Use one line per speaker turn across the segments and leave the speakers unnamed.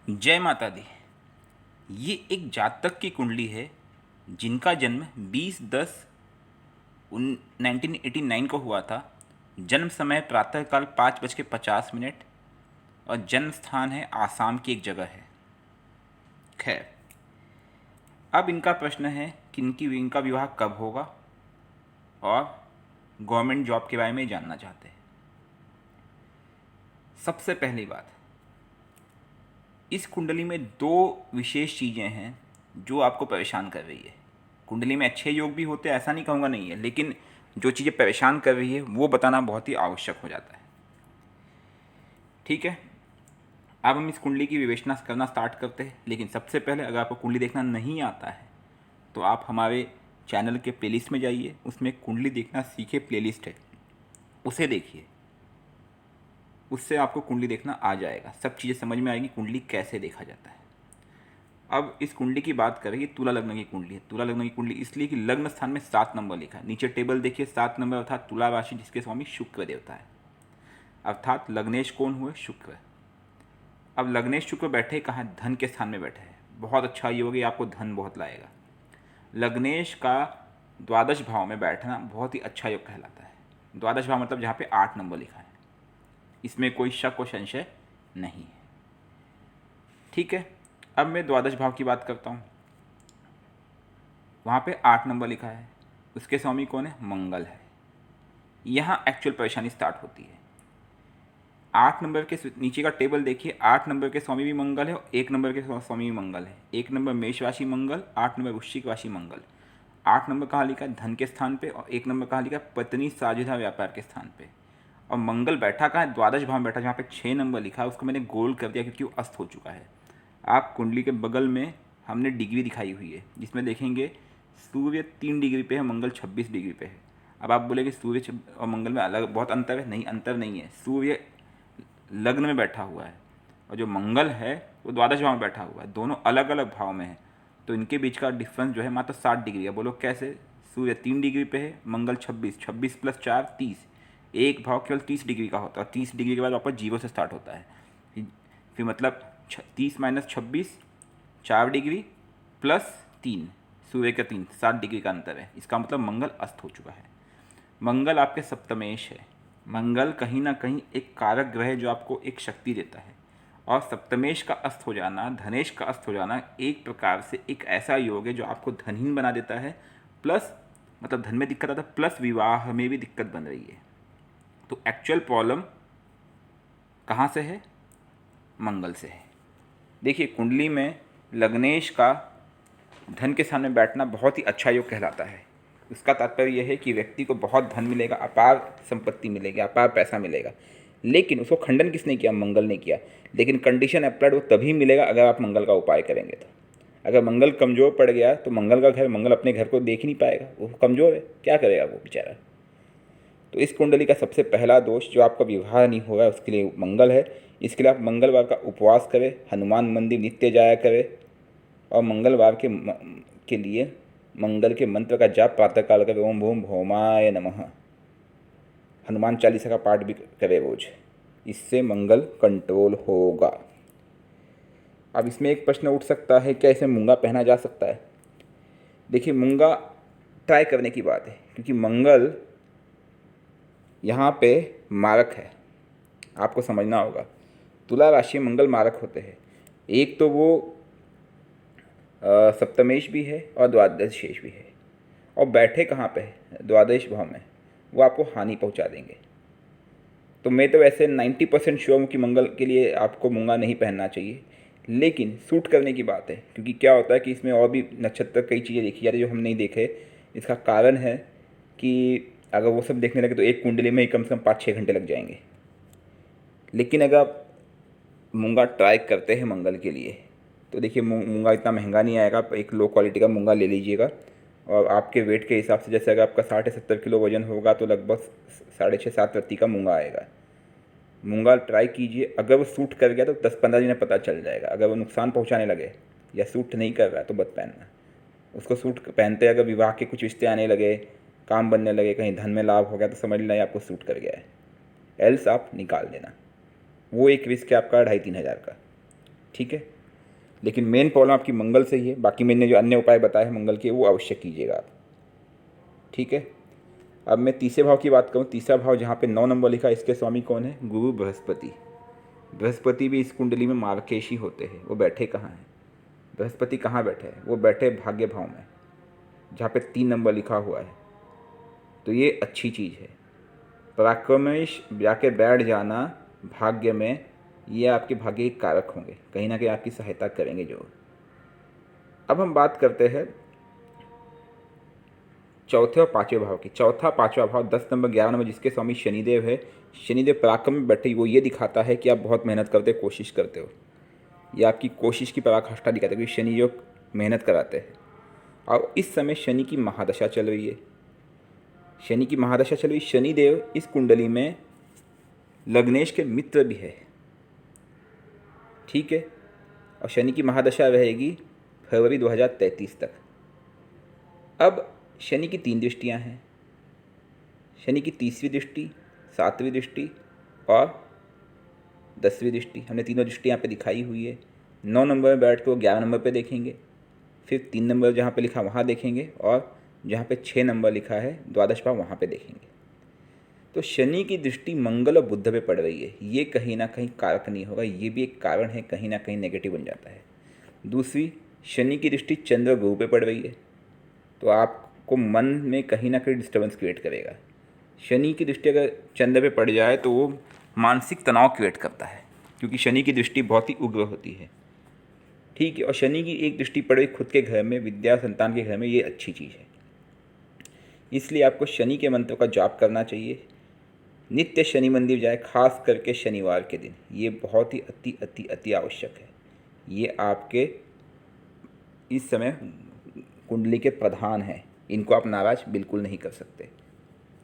जय माता दी। ये एक जातक की कुंडली है जिनका जन्म 20/10/1989 को हुआ था। जन्म समय प्रातःकाल 5:50 और जन्म स्थान है आसाम की एक जगह है। खैर, अब इनका प्रश्न है कि इनका विवाह कब होगा और गवर्नमेंट जॉब के बारे में जानना चाहते हैं। सबसे पहली बात, इस कुंडली में दो विशेष चीज़ें हैं जो आपको परेशान कर रही है। कुंडली में अच्छे योग भी होते हैं, ऐसा नहीं कहूँगा नहीं है, लेकिन जो चीज़ें परेशान कर रही है वो बताना बहुत ही आवश्यक हो जाता है। ठीक है, अब हम इस कुंडली की विवेचना करना स्टार्ट करते हैं। लेकिन सबसे पहले, अगर आपको कुंडली देखना नहीं आता है तो आप हमारे चैनल के प्लेलिस्ट में जाइए, उसमें कुंडली देखना सीखे प्लेलिस्ट है, उसे देखिए। उससे आपको कुंडली देखना आ जाएगा, सब चीज़ें समझ में आएगी कुंडली कैसे देखा जाता है। अब इस कुंडली की बात करें, ये तुला लग्न की कुंडली है। तुला लग्न की कुंडली इसलिए कि लग्न स्थान में 7 नंबर लिखा है। नीचे टेबल देखिए, 7 नंबर अर्थात तुला राशि, जिसके स्वामी शुक्र देवता है, अर्थात लग्नेश कौन हुए? शुक्र। अब लग्नेश शुक्र बैठे कहाँ? धन के स्थान में बैठे हैं। बहुत अच्छा योग है, आपको धन बहुत लाएगा। लग्नेश का द्वादश भाव में बैठना बहुत ही अच्छा योग कहलाता है। द्वादश भाव मतलब जहाँ पे 8 नंबर लिखा है, इसमें कोई शक व संशय नहीं है। ठीक है, अब मैं द्वादश भाव की बात करता हूँ। वहाँ पे 8 नंबर लिखा है, उसके स्वामी कौन है? मंगल है। यहाँ एक्चुअल परेशानी स्टार्ट होती है। 8 नंबर के नीचे का टेबल देखिए, 8 नंबर के स्वामी भी मंगल है और 1 नंबर के स्वामी भी मंगल है। 1 नंबर मेष राशि मंगल, 8 नंबर वृश्चिक राशि मंगल। 8 नंबर कहाँ लिखा है? धन के स्थान पे। और 1 नंबर कहाँ लिखा है? पत्नी साझेदार व्यापार के स्थान पे। और मंगल बैठा कहाँ है? द्वादश भाव में बैठा, जहाँ पे 6 नंबर लिखा है उसको मैंने गोल कर दिया क्योंकि वो अस्त हो चुका है। आप कुंडली के बगल में हमने डिग्री दिखाई हुई है, जिसमें देखेंगे सूर्य 3 डिग्री पे है, मंगल 26 डिग्री पे है। अब आप बोलेंगे सूर्य और मंगल में अलग बहुत अंतर है। नहीं, अंतर नहीं है। सूर्य लग्न में बैठा हुआ है और जो मंगल है वो द्वादश भाव में बैठा हुआ है, दोनों अलग अलग भाव में है। तो इनके बीच का डिफरेंस जो है मात्र 60 डिग्री है। बोलो कैसे? सूर्य 3 डिग्री पे है, मंगल 26, 26 + 4 30। एक भाव केवल 30 डिग्री का होता है, 30 डिग्री के बाद वापस जीरो से स्टार्ट होता है। फिर मतलब 30 - 26 4 डिग्री प्लस 3, सूर्य का 3, 7 डिग्री का अंतर है। इसका मतलब मंगल अस्त हो चुका है। मंगल आपके सप्तमेश है। मंगल कहीं ना कहीं एक कारक ग्रह है जो आपको एक शक्ति देता है। और सप्तमेश का अस्त हो जाना, धनेश का अस्त हो जाना एक प्रकार से एक ऐसा योग है जो आपको धनहीन बना देता है, प्लस मतलब धन में दिक्कत आता है, प्लस विवाह में भी दिक्कत बन रही है। तो एक्चुअल प्रॉब्लम कहाँ से है? मंगल से है। देखिए, कुंडली में लग्नेश का धन के सामने बैठना बहुत ही अच्छा योग कहलाता है। उसका तात्पर्य यह है कि व्यक्ति को बहुत धन मिलेगा, अपार संपत्ति मिलेगी, अपार पैसा मिलेगा। लेकिन उसको खंडन किसने किया? मंगल ने किया। लेकिन कंडीशन अप्लाइड वो तभी मिलेगा अगर आप मंगल का उपाय करेंगे। तो अगर मंगल कमज़ोर पड़ गया तो मंगल का घर, मंगल अपने घर को देख ही नहीं पाएगा, वो कमज़ोर है, क्या करेगा वो बेचारा। तो इस कुंडली का सबसे पहला दोष जो आपका विवाह नहीं होगा उसके लिए मंगल है। इसके लिए आप मंगलवार का उपवास करें, हनुमान मंदिर नित्य जाया करें और मंगलवार के लिए मंगल के मंत्र का जाप प्रातःकाल करें। ओम भूम भौमाय नमः। हनुमान चालीसा का पाठ भी करें रोज, इससे मंगल कंट्रोल होगा। अब इसमें एक प्रश्न उठ सकता है, क्या इसमें मूंगा पहना जा सकता है? देखिए, मूंगा ट्राई करने की बात है क्योंकि मंगल यहाँ पे मारक है, आपको समझना होगा। तुला राशि में मंगल मारक होते हैं। एक तो वो सप्तमेश भी है और द्वादश शेष भी है, और बैठे कहाँ पे है? द्वादश भाव में। वो आपको हानि पहुँचा देंगे। तो मैं तो वैसे 90% श्योर हूँ कि मंगल के लिए आपको मूंगा नहीं पहनना चाहिए, लेकिन सूट करने की बात है क्योंकि क्या होता है कि इसमें और भी नक्षत्र, कई चीज़ें देखी जाती है जो हम नहीं देखे। इसका कारण है कि अगर वो सब देखने लगे तो एक कुंडली में ही कम से कम 5-6 घंटे लग जाएंगे। लेकिन अगर आप मूंगा ट्राई करते हैं मंगल के लिए तो देखिए, मूंगा इतना महंगा नहीं आएगा। आप एक लो क्वालिटी का मूंगा ले लीजिएगा और आपके वेट के हिसाब से, जैसे अगर आपका 60 से 70 किलो वजन होगा तो लगभग 6.5-7 रत्ती का मूंगा आएगा। मूंगा ट्राई कीजिए, अगर वो सूट कर गया तो 10-15 दिन में पता चल जाएगा। अगर वो नुकसान पहुंचाने लगे या सूट नहीं कर रहा है तो मत पहनना। उसको सूट पहनते अगर विवाह के कुछ रिश्ते आने लगे, काम बनने लगे, कहीं धन में लाभ हो गया तो समझ लेना आपको सूट कर गया है, एल्स आप निकाल देना। वो एक रिस्क है आपका 2,500-3,000 का। ठीक है, लेकिन मेन प्रॉब्लम आपकी मंगल से ही है। बाकी मैंने जो अन्य उपाय बताए हैं मंगल के, वो अवश्य कीजिएगा आप। ठीक है। अब मैं तीसरे भाव की बात करूँ। तीसरा भाव जहाँ पे 9 नंबर लिखा है, इसके स्वामी कौन है? गुरु बृहस्पति। बृहस्पति भी इस कुंडली में मार्गकेशी होते हैं। वो बैठे कहाँ हैं? बृहस्पति कहाँ बैठे हैं? वो बैठे भाग्य भाव में, जहाँ पे 3 नंबर लिखा हुआ है। तो ये अच्छी चीज़ है। पराक्रमेश जाके बैठ जाना भाग्य में, ये आपके भाग्य के कारक होंगे, कहीं ना कहीं आपकी सहायता करेंगे जरूर। अब हम बात करते हैं चौथे और पाँचवें भाव की। चौथा पाँचवा भाव 10 नंबर 11 नंबर जिसके स्वामी शनिदेव है। शनिदेव पराक्रम में बैठे, वो ये दिखाता है कि आप बहुत मेहनत करते हो, कोशिश करते हो। ये आपकी कोशिश की पराकाष्ठा दिखाता है, क्योंकि शनि जो मेहनत कराते हैं। और इस समय शनि की महादशा चल रही है। शनि की महादशा चल रही। शनिदेव इस कुंडली में लग्नेश के मित्र भी है। ठीक है। और शनि की महादशा रहेगी फरवरी 2033 तक। अब शनि की 3 दृष्टियां हैं। शनि की 30वीं दृष्टि, 7वीं दृष्टि और 10वीं दृष्टि। हमने तीनों दृष्टि यहाँ पे दिखाई हुई है। 9 नंबर में बैठ के वो 11 नंबर पे देखेंगे, फिर 3 नंबर जहाँ पे लिखा वहाँ देखेंगे, और जहाँ पे 6 नंबर लिखा है द्वादश भाव, वहाँ पे देखेंगे। तो शनि की दृष्टि मंगल और बुध पे पड़ रही है। ये कहीं ना कहीं कारक नहीं होगा, ये भी एक कारण है, कहीं ना कहीं नेगेटिव बन जाता है। दूसरी, शनि की दृष्टि चंद्र गुरु पे पड़ रही है, तो आपको मन में कहीं ना कहीं डिस्टर्बेंस क्रिएट करेगा। शनि की दृष्टि अगर चंद्र पे पड़ जाए तो वो मानसिक तनाव क्रिएट करता है, क्योंकि शनि की दृष्टि बहुत ही उग्र होती है। ठीक है। और शनि की एक दृष्टि पड़े खुद के घर में, विद्या संतान के घर में, ये अच्छी चीज़ है। इसलिए आपको शनि के मंत्र का जाप करना चाहिए। नित्य शनि मंदिर जाए, खास करके शनिवार के दिन। ये बहुत ही अति अति अति आवश्यक है। ये आपके इस समय कुंडली के प्रधान हैं, इनको आप नाराज बिल्कुल नहीं कर सकते,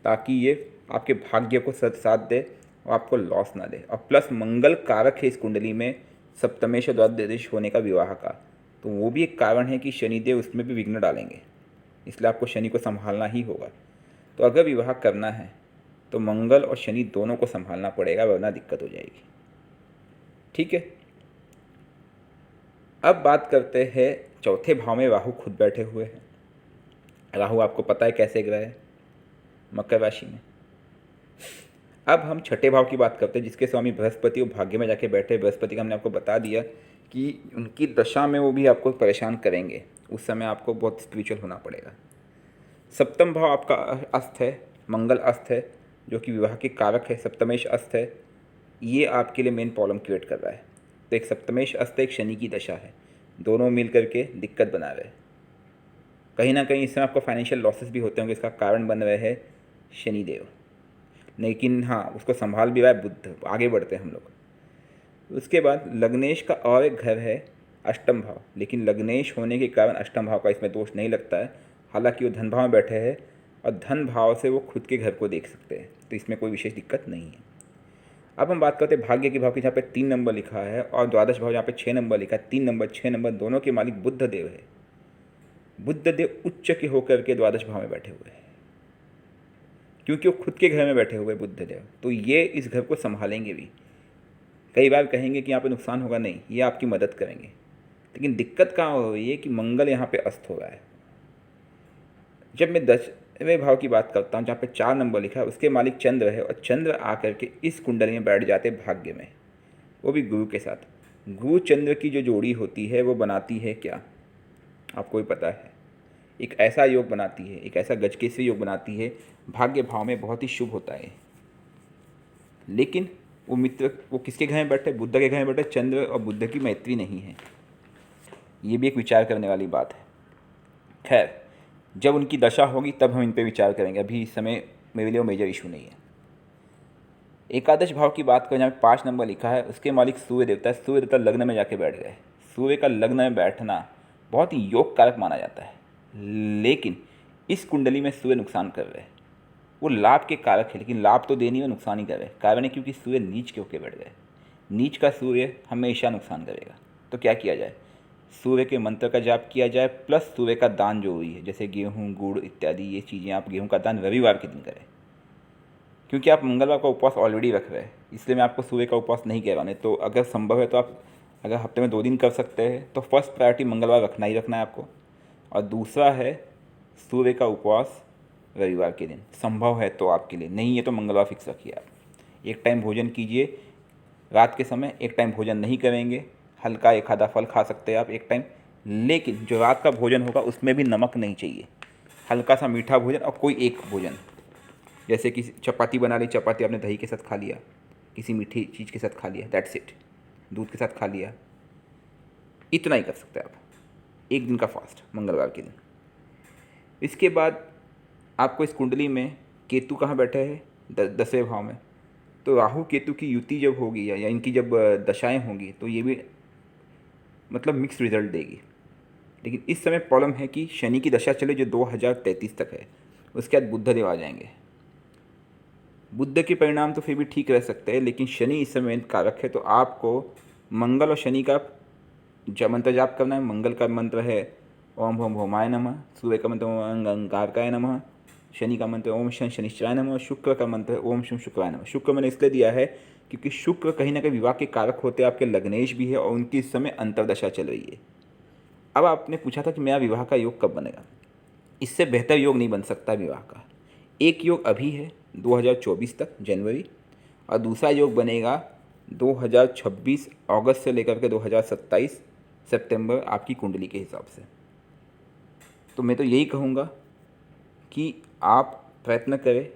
ताकि ये आपके भाग्य को साथ दे और आपको लॉस ना दे। और प्लस मंगल कारक है इस कुंडली में, सप्तमेश और द्वादश होने का विवाह का, तो वो भी एक कारण है कि शनिदेव उसमें भी विघ्न डालेंगे। इसलिए आपको शनि को संभालना ही होगा। तो अगर विवाह करना है तो मंगल और शनि दोनों को संभालना पड़ेगा, वरना दिक्कत हो जाएगी। ठीक है। अब बात करते हैं चौथे भाव में राहु खुद बैठे हुए हैं। राहु आपको पता है कैसे ग्रह है? मकर राशि में। अब हम छठे भाव की बात करते हैं, जिसके स्वामी बृहस्पति, वो भाग्य में जाके बैठे। बृहस्पति का हमने आपको बता दिया कि उनकी दशा में वो भी आपको परेशान करेंगे। उस समय आपको बहुत स्पिरिचुअल होना पड़ेगा। सप्तम भाव आपका अस्त है, मंगल अस्त है, जो कि विवाह के कारक है। सप्तमेश अस्त है, ये आपके लिए मेन प्रॉब्लम क्रिएट कर रहा है। तो एक सप्तमेश अस्त, एक शनि की दशा है, दोनों मिल करके दिक्कत बना रहे हैं। कहीं ना कहीं इसमें आपको फाइनेंशियल लॉसेस भी होते होंगे, इसका कारण बन रहे हैं शनिदेव। लेकिन हाँ, उसको संभाल भी रहा है बुध। आगे बढ़ते हैं हम लोग। उसके बाद लग्नेश का और एक घर है अष्टम भाव, लेकिन लग्नेश होने के कारण अष्टम भाव का इसमें दोष नहीं लगता है। हालांकि वो धन भाव में बैठे हैं और धन भाव से वो खुद के घर को देख सकते हैं, तो इसमें कोई विशेष दिक्कत नहीं है। अब हम बात करते हैं भाग्य के भाव की, जहाँ पे 3 नंबर लिखा है, और द्वादश भाव जहाँ पे 6 नंबर लिखा है। 3 नंबर 6 नंबर दोनों के मालिक बुध देव है। बुध देव उच्च के होकर के द्वादश भाव में बैठे हुए हैं, क्योंकि वो खुद के घर में बैठे हुए बुध देव, तो ये इस घर को संभालेंगे भी। कई बार कहेंगे कि यहाँ पे नुकसान होगा, नहीं, ये आपकी मदद करेंगे। लेकिन दिक्कत कहाँ हो रही है कि मंगल यहाँ पे अस्त हो रहा है। जब मैं 10वें भाव की बात करता हूँ, जहाँ पे 4 नंबर लिखा है, उसके मालिक चंद्र है, और चंद्र आकर के इस कुंडली में बैठ जाते भाग्य में, वो भी गुरु के साथ। गुरु चंद्र की जो जोड़ी होती है वो बनाती है क्या, आपको भी पता है? एक ऐसा योग बनाती है, एक ऐसा गजकेसरी योग बनाती है, भाग्य भाव में बहुत ही शुभ होता है। लेकिन वो मित्र वो किसके घर में बैठे? बुद्ध के घर में बैठे। चंद्र और बुद्ध की मैत्री नहीं है, ये भी एक विचार करने वाली बात है। खैर, जब उनकी दशा होगी तब हम इन पर विचार करेंगे, अभी इस समय मेरे लिए वो मेजर इशू नहीं है। एकादश भाव की बात करें, जहाँ 5 नंबर लिखा है, उसके मालिक सूर्य देवता है। सूर्य देवता लग्न में जाके बैठ गए। सूर्य का लग्न में बैठना बहुत ही योग कारक माना जाता है, लेकिन इस कुंडली में सूर्य नुकसान कर रहे हैं। वो लाभ के कारक है, लेकिन लाभ तो दे नहीं, वो नुकसान ही कर रहे हैं। कारण है क्योंकि सूर्य नीच के होकर बैठ गए। नीच का सूर्य हमेशा नुकसान करेगा। तो क्या किया जाए? सूर्य के मंत्र का जाप किया जाए, प्लस सूर्य का दान जो हुई है, जैसे गेहूँ, गुड़ इत्यादि ये चीज़ें। आप गेहूँ का दान रविवार के दिन करें, क्योंकि आप मंगलवार का उपवास ऑलरेडी रख रहे हैं, इसलिए मैं आपको सूर्य का उपवास नहीं कह रहा हूँ। तो अगर संभव है तो आप अगर हफ्ते में 2 दिन कर सकते हैं तो फर्स्ट प्रायोरिटी मंगलवार रखना ही रखना है आपको। और दूसरा है सूर्य का उपवास रविवार के दिन, संभव है तो आपके लिए, नहीं है तो मंगलवार फिक्स रखिए आप। एक टाइम भोजन कीजिए रात के समय, एक टाइम भोजन नहीं करेंगे, हल्का एक आधा फल खा सकते हैं आप एक टाइम, लेकिन जो रात का भोजन होगा उसमें भी नमक नहीं चाहिए, हल्का सा मीठा भोजन और कोई एक भोजन, जैसे कि चपाती बना ली, चपाती आपने दही के साथ खा लिया, किसी मीठी चीज़ के साथ खा लिया, दैट्स इट, दूध के साथ खा लिया, इतना ही कर सकते हैं आप, एक दिन का फास्ट मंगलवार के दिन। इसके बाद आपको इस कुंडली में केतु कहाँ बैठे हैं, 10वें भाव में, तो राहु केतु की युति जब होगी या इनकी जब दशाएं होंगी तो ये भी मतलब मिक्स रिजल्ट देगी। लेकिन इस समय प्रॉब्लम है कि शनि की दशा चले जो 2033 तक है, उसके बाद बुधदेव आ जाएंगे। बुध के परिणाम तो फिर भी ठीक रह सकते हैं, लेकिन शनि इस समय कारक है, तो आपको मंगल और शनि का मंत्र जाप करना है। मंगल का मंत्र है ओम भोम भोमाय नमः, सूर्य का मंत्र ओम अंगारकाय नमः, शनि का मंत्र ओम शनि शनिश्चराय नमः, शुक्र का मंत्र है ओम शम शुक्राय नमः। शुक्र मैंने इसलिए दिया है क्योंकि शुक्र कहीं ना कहीं विवाह के कारक होते हैं, आपके लग्नेश भी है और उनकी इस समय अंतरदशा चल रही है। अब आपने पूछा था कि मेरा विवाह का योग कब बनेगा, इससे बेहतर योग नहीं बन सकता विवाह का। एक योग अभी है 2024 तक जनवरी, और दूसरा योग बनेगा 2026 अगस्त से लेकर के 2027 सितंबर आपकी कुंडली के हिसाब से। तो मैं तो यही कहूँगा कि आप प्रयत्न करें,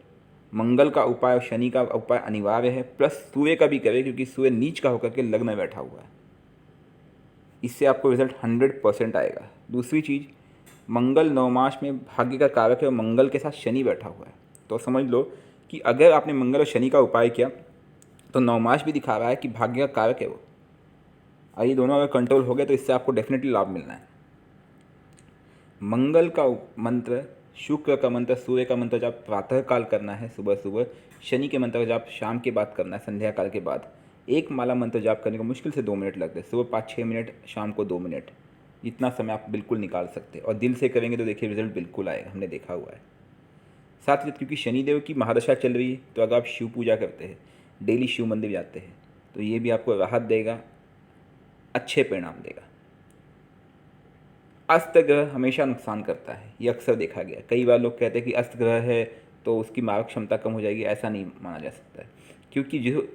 मंगल का उपाय और शनि का उपाय अनिवार्य है, प्लस सूर्य का भी करें क्योंकि सूर्य नीच का होकर के लग्न में बैठा हुआ है, इससे आपको रिजल्ट 100% आएगा। दूसरी चीज़, मंगल नवमास में भाग्य का कारक है और मंगल के साथ शनि बैठा हुआ है, तो समझ लो कि अगर आपने मंगल और शनि का उपाय किया तो नवमास भी दिखा रहा है कि भाग्य का कारक है वो, और ये दोनों अगर कंट्रोल हो गए तो इससे आपको डेफिनेटली लाभ मिलना है। मंगल का मंत्र, शुक्र का मंत्र, सूर्य का मंत्र जाप प्रातः काल करना है सुबह सुबह, शनि के मंत्र जाप शाम के बाद करना है संध्या काल के बाद। एक माला मंत्र जाप करने को मुश्किल से 2 मिनट लगते हैं, सुबह 5-6 मिनट, शाम को 2 मिनट, इतना समय आप बिल्कुल निकाल सकते हैं और दिल से करेंगे तो देखिए रिजल्ट बिल्कुल आएगा, हमने देखा हुआ है। साथ ही क्योंकि शनिदेव की महादशा चल रही है, तो अगर आप शिव पूजा करते हैं, डेली शिव मंदिर जाते हैं, तो ये भी आपको राहत देगा, अच्छे परिणाम देगा। अस्त ग्रह हमेशा नुकसान करता है, ये अक्सर देखा गया। कई बार लोग कहते हैं कि अस्त ग्रह है तो उसकी मारक क्षमता कम हो जाएगी, ऐसा नहीं माना जा सकता है, क्योंकि जो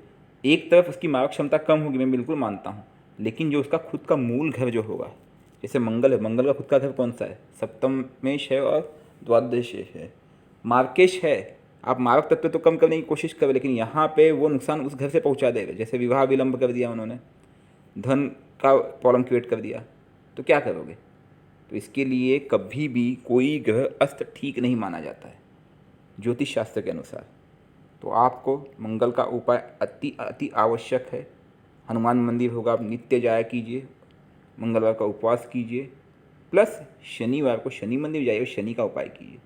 एक तरफ उसकी मारक क्षमता कम होगी, मैं बिल्कुल मानता हूँ, लेकिन जो उसका खुद का मूल घर जो होगा, जैसे मंगल है, मंगल का खुद का घर कौन सा है, सप्तमेश है और द्वादश है, मार्केश है। आप मारक तत्व तो कम करने की कोशिश करें, लेकिन यहाँ पे वो नुकसान उस घर से पहुँचा देगा। जैसे विवाह विलंब कर दिया उन्होंने, धन का प्रॉब्लम क्रिएट कर दिया, तो क्या करोगे। तो इसके लिए कभी भी कोई ग्रह अस्त ठीक नहीं माना जाता है ज्योतिष शास्त्र के अनुसार। तो आपको मंगल का उपाय अति अति आवश्यक है। हनुमान मंदिर होगा, आप नित्य जाया कीजिए, मंगलवार का उपवास कीजिए, प्लस शनिवार को शनि मंदिर जाइए और शनि का उपाय कीजिए।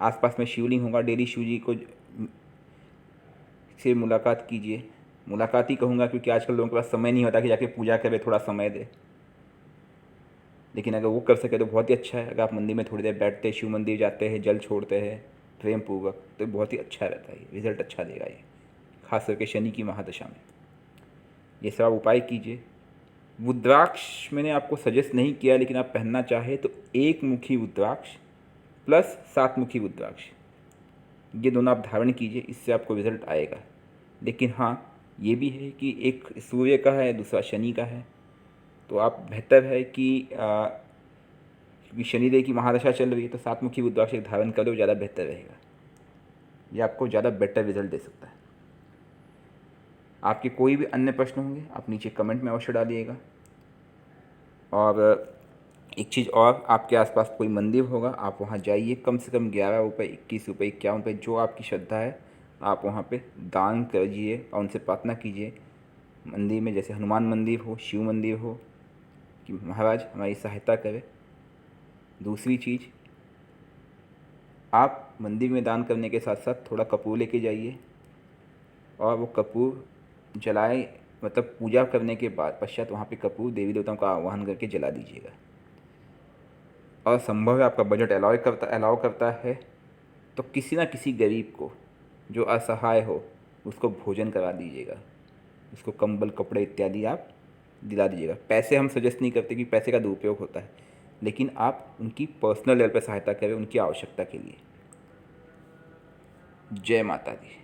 आसपास में शिवलिंग होगा, डेली शिव जी को से मुलाकात कीजिए। मुलाकात ही कहूँगा क्योंकि आजकल लोगों के पास समय नहीं होता कि जाके पूजा करे, थोड़ा समय दे, लेकिन अगर वो कर सके तो बहुत ही अच्छा है। अगर आप मंदिर में थोड़ी देर बैठते हैं, शिव मंदिर जाते हैं, जल छोड़ते हैं प्रेम पूर्वक, तो बहुत ही अच्छा रहता है, रिजल्ट अच्छा देगा ये, खास करके शनि की महादशा में। ये सब आप उपाय कीजिए। रुद्राक्ष मैंने आपको सजेस्ट नहीं किया, लेकिन आप पहनना चाहे तो 1 मुखी रुद्राक्ष प्लस 7 मुखी रुद्राक्ष, ये दोनों आप धारण कीजिए, इससे आपको रिजल्ट आएगा। लेकिन हाँ, ये भी है कि एक सूर्य का है, दूसरा शनि का है, तो आप बेहतर है कि क्योंकि शनिदेव की महादशा चल रही है, तो 7 मुखी रुद्राक्ष धारण कर लो, ज़्यादा बेहतर रहेगा, ये आपको ज़्यादा बेटर रिजल्ट दे सकता है। आपके कोई भी अन्य प्रश्न होंगे आप नीचे कमेंट में अवश्य डालिएगा। और एक चीज़ और, आपके आसपास कोई मंदिर होगा, आप वहाँ जाइए, कम से कम 11 रुपये, 21 रुपये, 51 रुपये, जो आपकी श्रद्धा है आप वहाँ पे दान करिए और उनसे प्रार्थना कीजिए मंदिर में, जैसे हनुमान मंदिर हो, शिव मंदिर हो, कि महाराज हमारी सहायता करें। दूसरी चीज़, आप मंदिर में दान करने के साथ साथ थोड़ा कपूर लेके जाइए और वो कपूर जलाए, मतलब पूजा करने के बाद पश्चात वहाँ पे कपूर देवी देवताओं का आह्वान करके जला दीजिएगा। और संभव है आपका बजट अलाउ करता है तो किसी ना किसी गरीब को जो असहाय हो उसको भोजन करा दीजिएगा, उसको कंबल कपड़े इत्यादि आप दिला दीजिएगा। पैसे हम सजेस्ट नहीं करते कि पैसे का दुरुपयोग होता है, लेकिन आप उनकी पर्सनल लेवल पर सहायता करें उनकी आवश्यकता के लिए। जय माता दी।